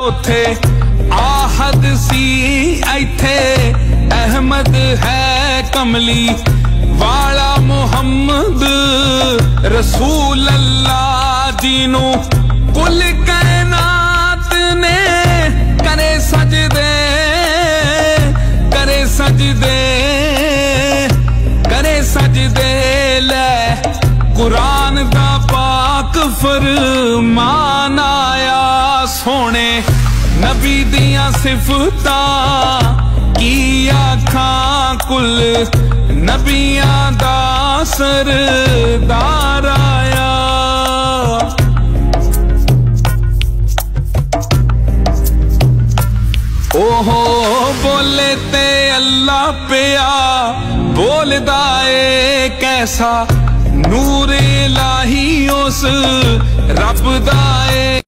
उथे आहद सी इथे अहमद है कमली वाला मुहम्मद रसूल अल्लाह जीनू कुल कायनात ने करे सजदे करे सजदे करे सजदे ले कुरान दा पाक फरमान आया सोने नबी दियां सिफतां की आखां कुल नबियां दा सरदार आया। ओहो बोले ते अल्लाह पिया बोलदा ए कैसा नूर इलाही उस रब दा ए।